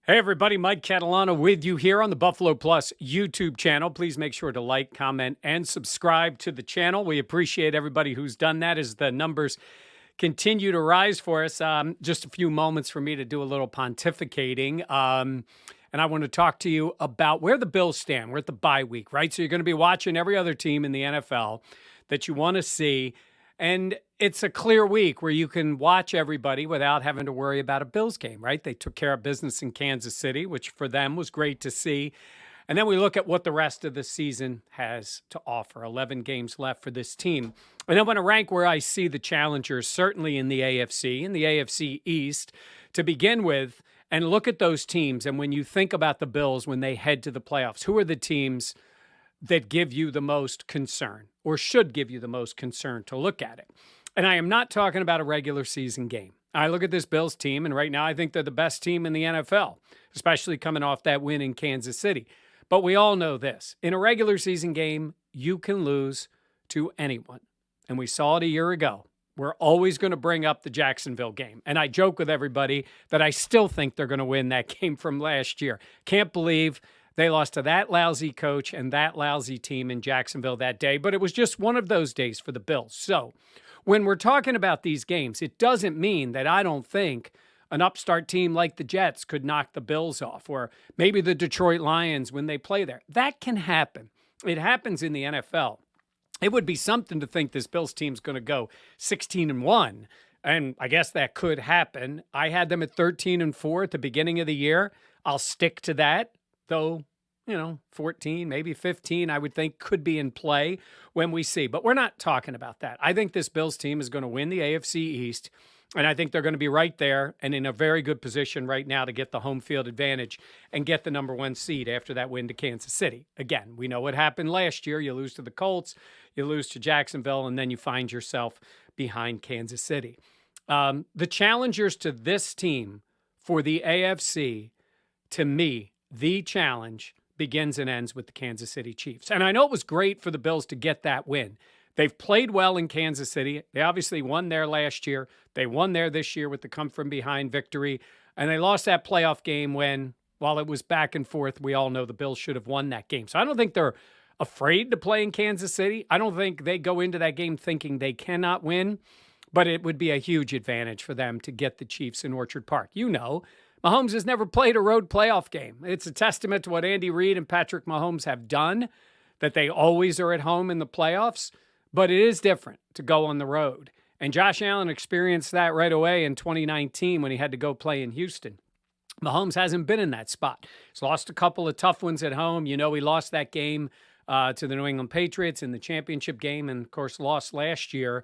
Hey everybody, Mike Catalana with you here on the Buffalo Plus YouTube channel. Please make sure to like, comment, and subscribe to the channel. We appreciate everybody who's done that as the numbers continue to rise for us. Just a few moments for me to do a little pontificating. And I want to talk to you about where the Bills stand. We're at the bye week, right? So you're going to be watching every other team in the NFL that you want to see. And it's a clear week where you can watch everybody without having to worry about a Bills game, right? They took care of business in Kansas City, which for them was great to see. And then we look at what the rest of the season has to offer. 11 games left for this team. And I want to rank where I see the challengers, certainly in the AFC East, to begin with, and look at those teams. And when you think about the Bills, when they head to the playoffs, who are the teams that give you the most concern or should give you the most concern to look at it? And I am not talking about a regular season game. I look at this Bills team, and right now I think they're the best team in the NFL, especially coming off that win in Kansas City. But we all know this. In a regular season game, you can lose to anyone. And we saw it a year ago. We're always going to bring up the Jacksonville game. And I joke with everybody that I still think they're going to win that game from last year. Can't believe they lost to that lousy coach and that lousy team in Jacksonville that day. But it was just one of those days for the Bills. So when we're talking about these games, it doesn't mean that I don't think an upstart team like the Jets could knock the Bills off, or maybe the Detroit Lions when they play there. That can happen. It happens in the NFL. It would be something to think this Bills team's going to go 16-1, and I guess that could happen. I had them at 13-4 at the beginning of the year. I'll stick to that, though. 14, maybe 15, I would think could be in play when we see. But we're not talking about that. I think this Bills team is going to win the AFC East, and I think they're going to be right there and in a very good position right now to get the home field advantage and get the number one seed after that win to Kansas City. Again, we know what happened last year. You lose to the Colts, you lose to Jacksonville, and then you find yourself behind Kansas City. The challengers to this team for the AFC, to me, the challenge begins and ends with the Kansas City Chiefs. And I know it was great for the Bills to get that win. They've played well in Kansas City. They obviously won there last year. They won there this year with the come-from-behind victory. And they lost that playoff game when, while it was back and forth, we all know the Bills should have won that game. So I don't think they're afraid to play in Kansas City. I don't think they go into that game thinking they cannot win. But it would be a huge advantage for them to get the Chiefs in Orchard Park. Mahomes has never played a road playoff game. It's a testament to what Andy Reid and Patrick Mahomes have done, that they always are at home in the playoffs. But it is different to go on the road. And Josh Allen experienced that right away in 2019 when he had to go play in Houston. Mahomes hasn't been in that spot. He's lost a couple of tough ones at home. He lost that game to the New England Patriots in the championship game, and, of course, lost last year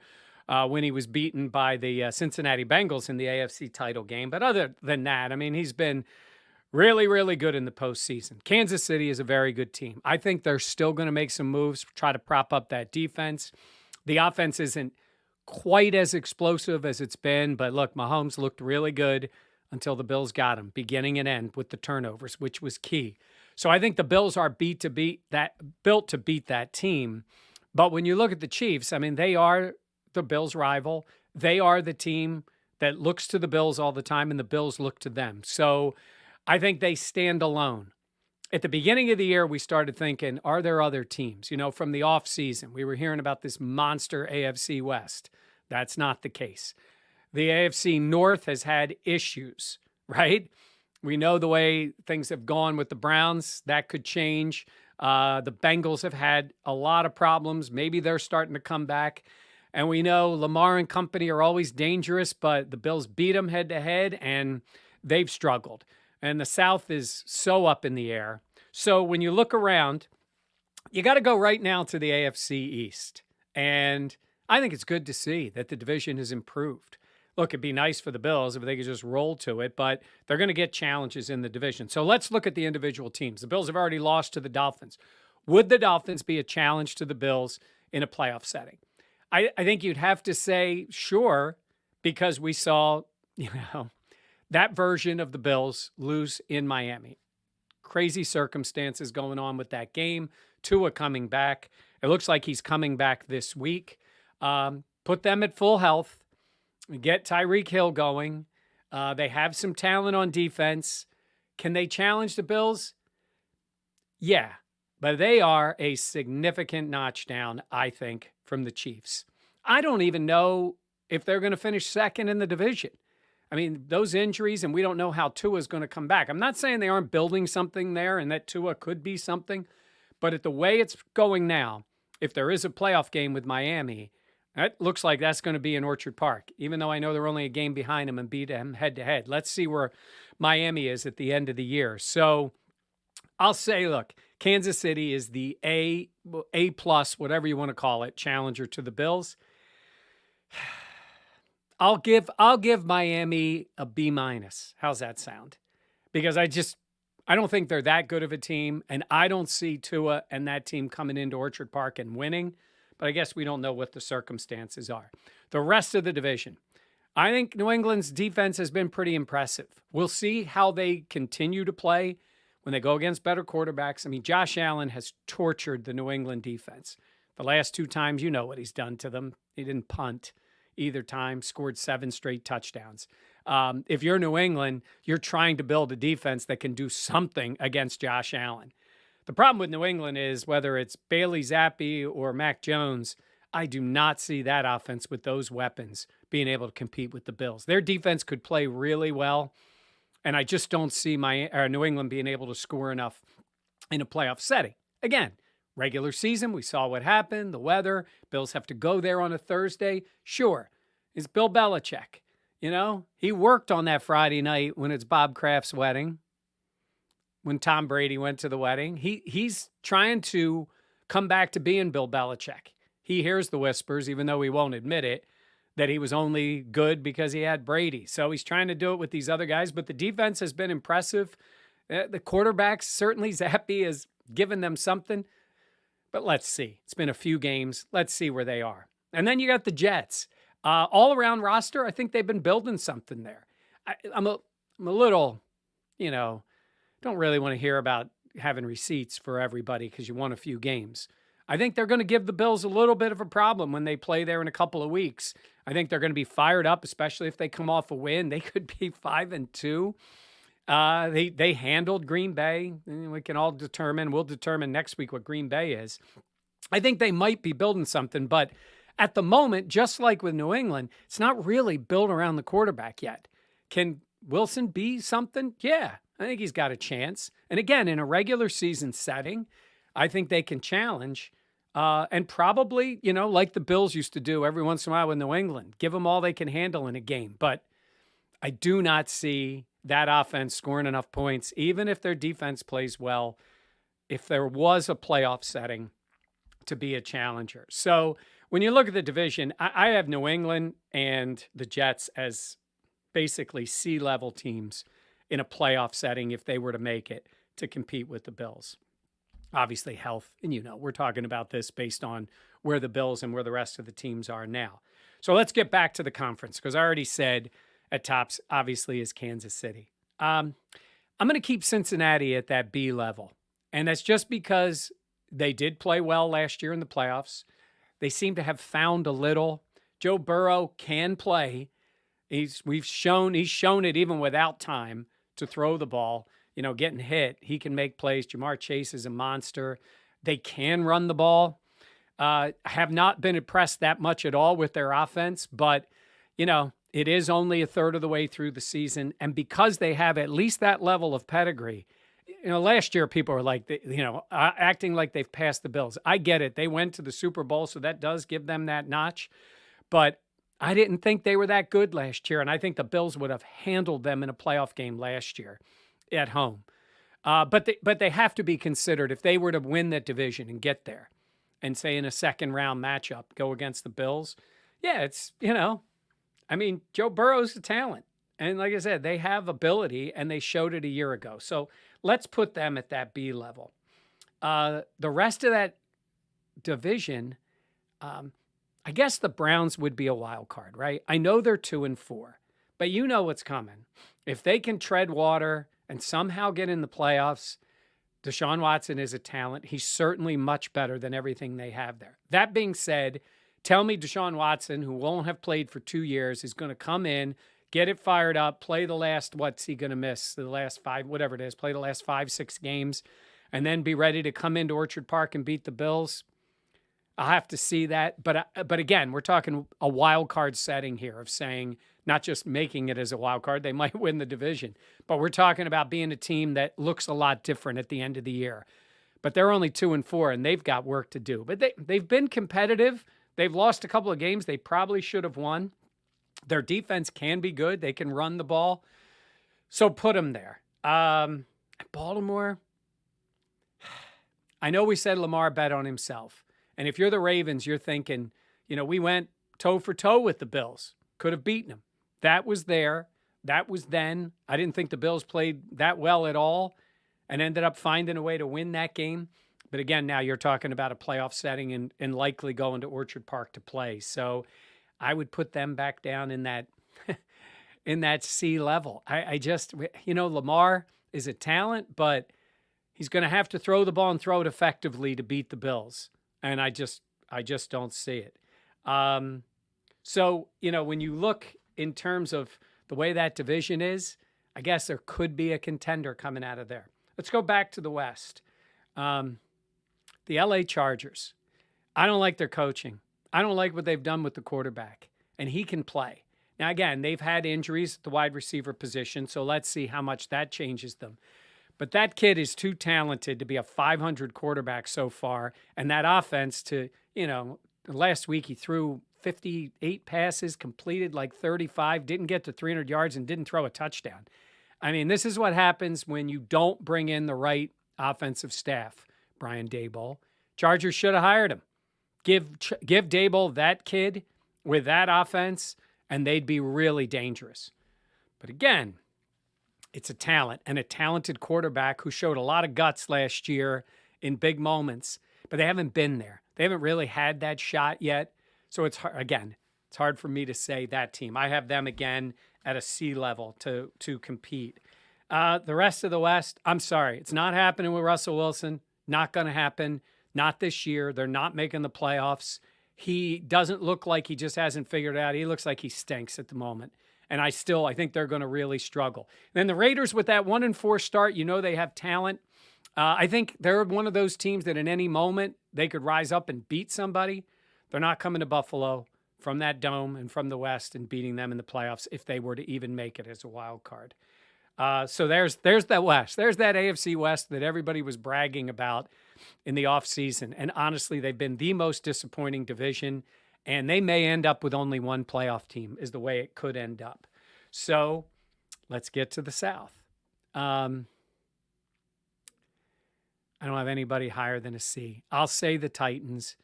when he was beaten by the Cincinnati Bengals in the AFC title game. But other than that, he's been really, really good in the postseason. Kansas City is a very good team. I think they're still going to make some moves, try to prop up that defense. The offense isn't quite as explosive as it's been, but look, Mahomes looked really good until the Bills got him, beginning and end with the turnovers, which was key. So I think the Bills are built to beat that team. But when you look at the Chiefs, they are the Bills' rival. They are the team that looks to the Bills all the time, and the Bills look to them. So I think they stand alone. At the beginning of the year, we started thinking, are there other teams? From the offseason, we were hearing about this monster AFC West. That's not the case. The AFC North has had issues, right? We know the way things have gone with the Browns. That could change. The Bengals have had a lot of problems. Maybe they're starting to come back. And we know Lamar and company are always dangerous, but the Bills beat them head-to-head, and they've struggled. And the South is so up in the air. So when you look around, you got to go right now to the AFC East. And I think it's good to see that the division has improved. Look, it'd be nice for the Bills if they could just roll to it, but they're going to get challenges in the division. So let's look at the individual teams. The Bills have already lost to the Dolphins. Would the Dolphins be a challenge to the Bills in a playoff setting? I think you'd have to say sure, because we saw, that version of the Bills lose in Miami. Crazy circumstances going on with that game. Tua coming back. It looks like he's coming back this week. Put them at full health. Get Tyreek Hill going. They have some talent on defense. Can they challenge the Bills? Yeah, but they are a significant notch down, I think, from the Chiefs. I don't even know if they're going to finish second in the division. I mean, those injuries, and we don't know how Tua is going to come back. I'm not saying they aren't building something there and that Tua could be something, but at the way it's going now, if there is a playoff game with Miami, it looks like that's going to be in Orchard Park, even though I know they're only a game behind them and beat them head-to-head. Let's see where Miami is at the end of the year. So I'll say, look, Kansas City is the A plus, whatever you want to call it, challenger to the Bills. I'll give Miami a B minus. How's that sound? Because I don't think they're that good of a team, and I don't see Tua and that team coming into Orchard Park and winning. But I guess we don't know what the circumstances are. The rest of the division, I think New England's defense has been pretty impressive. We'll see how they continue to play when they go against better quarterbacks. I mean, Josh Allen has tortured the New England defense. The last 2 times, you know what he's done to them. He didn't punt either time, scored 7 straight touchdowns. If you're New England, you're trying to build a defense that can do something against Josh Allen. The problem with New England is whether it's Bailey Zappi or Mac Jones, I do not see that offense with those weapons being able to compete with the Bills. Their defense could play really well, and I just don't see New England being able to score enough in a playoff setting. Again, regular season, we saw what happened, the weather. Bills have to go there on a Thursday. Sure, it's Bill Belichick. You know, he worked on that Friday night when it's Bob Kraft's wedding, when Tom Brady went to the wedding. He's trying to come back to being Bill Belichick. He hears the whispers, even though he won't admit it, that he was only good because he had Brady. So he's trying to do it with these other guys, but the defense has been impressive. The quarterbacks, certainly Zappi has given them something, but let's see. It's been a few games. Let's see where they are. And then you got the Jets. All-around roster, I think they've been building something there. I'm a little, don't really want to hear about having receipts for everybody because you won a few games. I think they're going to give the Bills a little bit of a problem when they play there in a couple of weeks. I think they're going to be fired up, especially if they come off a win. They could be 5-2. They handled Green Bay. We can all we'll determine next week what Green Bay is. I think they might be building something, but at the moment, just like with New England, it's not really built around the quarterback yet. Can Wilson be something? Yeah, I think he's got a chance. And again, in a regular season setting, I think they can challenge and probably, like the Bills used to do every once in a while with New England, give them all they can handle in a game. But I do not see that offense scoring enough points, even if their defense plays well, if there was a playoff setting to be a challenger. So when you look at the division, I have New England and the Jets as basically C-level teams in a playoff setting if they were to make it to compete with the Bills. Obviously, health, and we're talking about this based on where the Bills and where the rest of the teams are now. So let's get back to the conference, because I already said at tops, obviously, is Kansas City. I'm going to keep Cincinnati at that B level, and that's just because they did play well last year in the playoffs. They seem to have found a little. Joe Burrow can play. He's shown it even without time to throw the ball. Getting hit, he can make plays. Jamar Chase is a monster. They can run the ball. Have not been impressed that much at all with their offense, but, it is only a third of the way through the season. And because they have at least that level of pedigree, last year people were like, acting like they've passed the Bills. I get it. They went to the Super Bowl, so that does give them that notch. But I didn't think they were that good last year, and I think the Bills would have handled them in a playoff game last year at home. But they have to be considered if they were to win that division and get there and say in a second round matchup, go against the Bills. Yeah, it's, Joe Burrow's a talent. And like I said, they have ability and they showed it a year ago. So let's put them at that B level. The rest of that division, I guess the Browns would be a wild card, right? I know they're 2-4, but you know what's coming. If they can tread water and somehow get in the playoffs, Deshaun Watson is a talent. He's certainly much better than everything they have there. That being said, tell me Deshaun Watson, who won't have played for 2 years, is going to come in, Get it fired up. Play the last, what's he going to miss? The last 5, whatever it is. Play the last 5, 6 games, and then be ready to come into Orchard Park and beat the Bills. I'll have to see that. But again, we're talking a wild card setting here of saying not just making it as a wild card. They might win the division. But we're talking about being a team that looks a lot different at the end of the year. But they're only 2-4, and they've got work to do. But they've been competitive. They've lost a couple of games they probably should have won. Their defense can be good. They can run the ball. So put them there. Baltimore, I know we said Lamar bet on himself. And if you're the Ravens, you're thinking, we went toe for toe with the Bills. Could have beaten them. That was there. That was then. I didn't think the Bills played that well at all and ended up finding a way to win that game. But again, now you're talking about a playoff setting and likely going to Orchard Park to play. So I would put them back down in that in that C level. I just, Lamar is a talent, but he's going to have to throw the ball and throw it effectively to beat the Bills. And I just don't see it. So, when you look in terms of the way that division is, I guess there could be a contender coming out of there. Let's go back to the West. The LA Chargers. I don't like their coaching. I don't like what they've done with the quarterback, and he can play. Now, again, they've had injuries at the wide receiver position, so let's see how much that changes them. But that kid is too talented to be a 500 quarterback so far, and that offense to, last week he threw 58 passes, completed like 35, didn't get to 300 yards, and didn't throw a touchdown. I mean, this is what happens when you don't bring in the right offensive staff, Brian Daboll. Chargers should have hired him. Give Daboll that kid with that offense, and they'd be really dangerous. But again, it's a talent and a talented quarterback who showed a lot of guts last year in big moments, but they haven't been there. They haven't really had that shot yet. So it's hard for me to say that team. I have them again at a C level to compete. The rest of the West, I'm sorry, it's not happening with Russell Wilson. Not going to happen. Not this year. They're not making the playoffs. He doesn't look like he just hasn't figured it out. He looks like he stinks at the moment. And I think they're going to really struggle. Then the Raiders with that 1-4 start, they have talent. I think they're one of those teams that in any moment they could rise up and beat somebody. They're not coming to Buffalo from that dome and from the West and beating them in the playoffs if they were to even make it as a wild card. So there's that West. There's that AFC West that everybody was bragging about in the offseason. And honestly, they've been the most disappointing division. And they may end up with only one playoff team is the way it could end up. So let's get to the South. I don't have anybody higher than a C. I'll say the Titans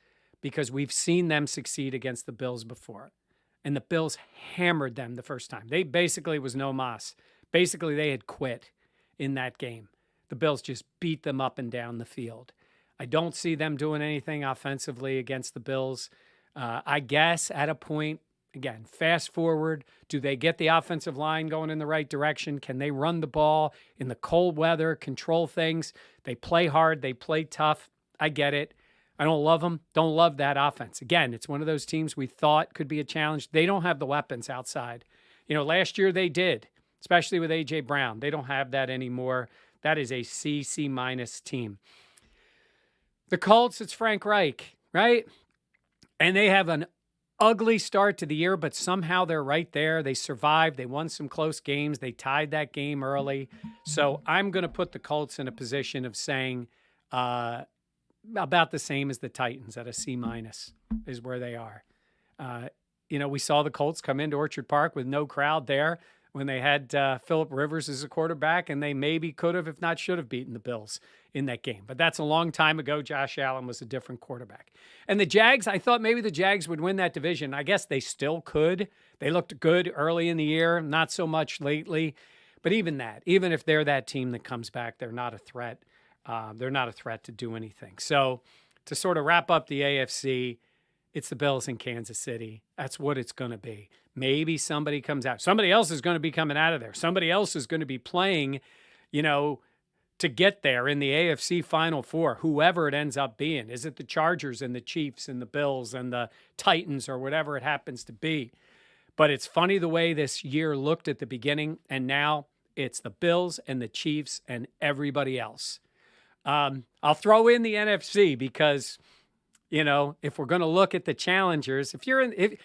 because we've seen them succeed against the Bills before. And the Bills hammered them the first time. They basically was no mas. Basically, they had quit in that game. The Bills just beat them up and down the field. I don't see them doing anything offensively against the Bills. I guess at a point, again, fast forward, do they get the offensive line going in the right direction? Can they run the ball in the cold weather, control things? They play hard. They play tough. I get it. I don't love them. Don't love that offense. Again, it's one of those teams we thought could be a challenge. They don't have the weapons outside. Last year they did, especially with A.J. Brown. They don't have that anymore. That is a C minus team. The Colts, it's Frank Reich, right? And they have an ugly start to the year, but somehow they're right there. They survived. They won some close games. They tied that game early. So I'm going to put the Colts in a position of saying about the same as the Titans at a C minus is where they are. We saw the Colts come into Orchard Park with no crowd there when they had Phillip Rivers as a quarterback, and they maybe could have, if not should have, beaten the Bills in that game. But that's a long time ago. Josh Allen was a different quarterback. And the Jags, I thought maybe the Jags would win that division. I guess they still could. They looked good early in the year, not so much lately. But even if they're that team that comes back, they're not a threat. They're not a threat to do anything. So to sort of wrap up the AFC, it's the Bills in Kansas City. That's what it's going to be. Maybe somebody comes out. Somebody else is going to be coming out of there. Somebody else is going to be playing, to get there in the AFC Final Four, whoever it ends up being. Is it the Chargers and the Chiefs and the Bills and the Titans or whatever it happens to be? But it's funny the way this year looked at the beginning, and now it's the Bills and the Chiefs and everybody else. I'll throw in the NFC because, if we're going to look at the challengers,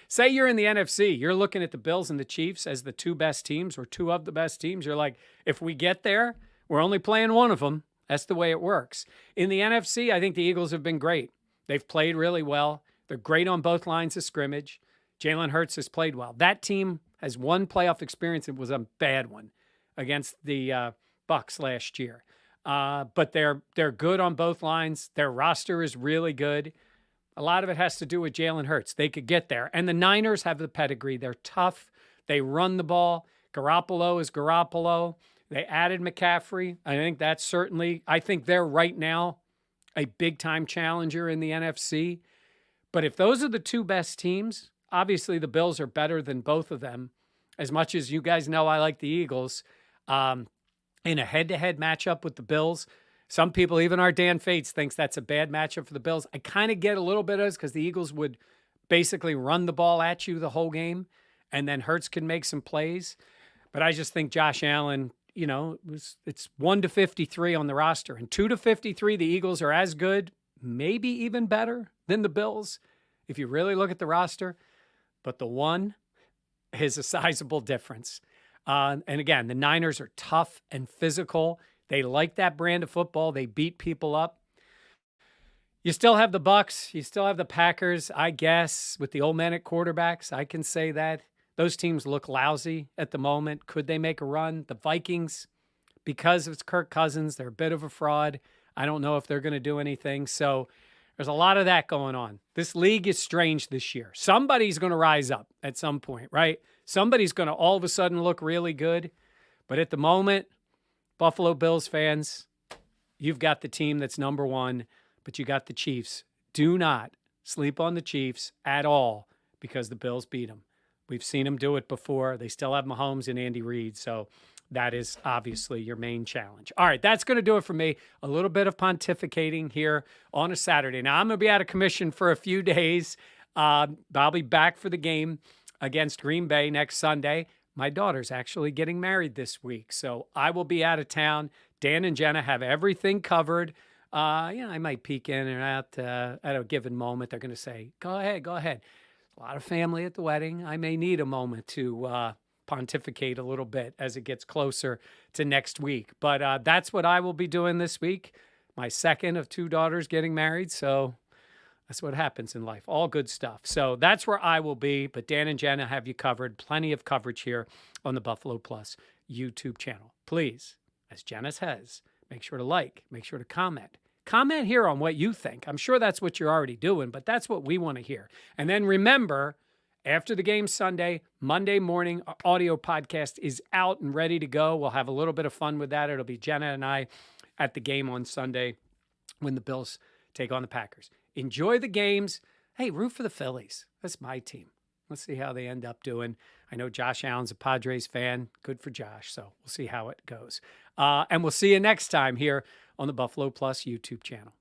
say you're in the NFC, you're looking at the Bills and the Chiefs as the two best teams or two of the best teams. You're like, if we get there, we're only playing one of them. That's the way it works. In the NFC, I think the Eagles have been great. They've played really well. They're great on both lines of scrimmage. Jalen Hurts has played well. That team has one playoff experience. It was a bad one against the Bucs last year. But they're good on both lines. Their roster is really good. A lot of it has to do with Jalen Hurts. They could get there. And the Niners have the pedigree. They're tough. They run the ball. Garoppolo is Garoppolo. They added McCaffrey. I think they're right now a big-time challenger in the NFC. But if those are the two best teams, obviously the Bills are better than both of them. As much as you guys know I like the Eagles, in a head-to-head matchup with the Bills, some people, even our Dan Fates, thinks that's a bad matchup for the Bills. I kind of get a little bit of this because the Eagles would basically run the ball at you the whole game, and then Hurts can make some plays. But I just think Josh Allen, it's 1-53 on the roster. And 2-53, the Eagles are as good, maybe even better than the Bills, if you really look at the roster. But the one is a sizable difference. And again, the Niners are tough and physical. They like that brand of football. They beat people up. You still have the Bucs. You still have the Packers, I guess, with the old men at quarterbacks. I can say that. Those teams look lousy at the moment. Could they make a run? The Vikings, because it's Kirk Cousins, they're a bit of a fraud. I don't know if they're going to do anything. So there's a lot of that going on. This league is strange this year. Somebody's going to rise up at some point, right? Somebody's going to all of a sudden look really good. But at the moment, Buffalo Bills fans, you've got the team that's number one, but you got the Chiefs. Do not sleep on the Chiefs at all because the Bills beat them. We've seen them do it before. They still have Mahomes and Andy Reid, so that is obviously your main challenge. All right, that's going to do it for me. A little bit of pontificating here on a Saturday. Now, I'm going to be out of commission for a few days. I'll be back for the game against Green Bay next Sunday. My daughter's actually getting married this week, so I will be out of town. Dan and Jenna have everything covered. I might peek in and out at a given moment. They're going to say, go ahead. A lot of family at the wedding. I may need a moment to pontificate a little bit as it gets closer to next week. But that's what I will be doing this week. My second of two daughters getting married, so that's what happens in life. All good stuff. So that's where I will be. But Dan and Jenna have you covered. Plenty of coverage here on the Buffalo Plus YouTube channel. Please, as Jenna says, make sure to like, make sure to comment. Comment here on what you think. I'm sure that's what you're already doing, but that's what we want to hear. And then remember, after the game Sunday, Monday morning, our audio podcast is out and ready to go. We'll have a little bit of fun with that. It'll be Jenna and I at the game on Sunday when the Bills take on the Packers. Enjoy the games. Hey, root for the Phillies. That's my team. Let's see how they end up doing. I know Josh Allen's a Padres fan. Good for Josh. So we'll see how it goes. And we'll see you next time here on the Buffalo Plus YouTube channel.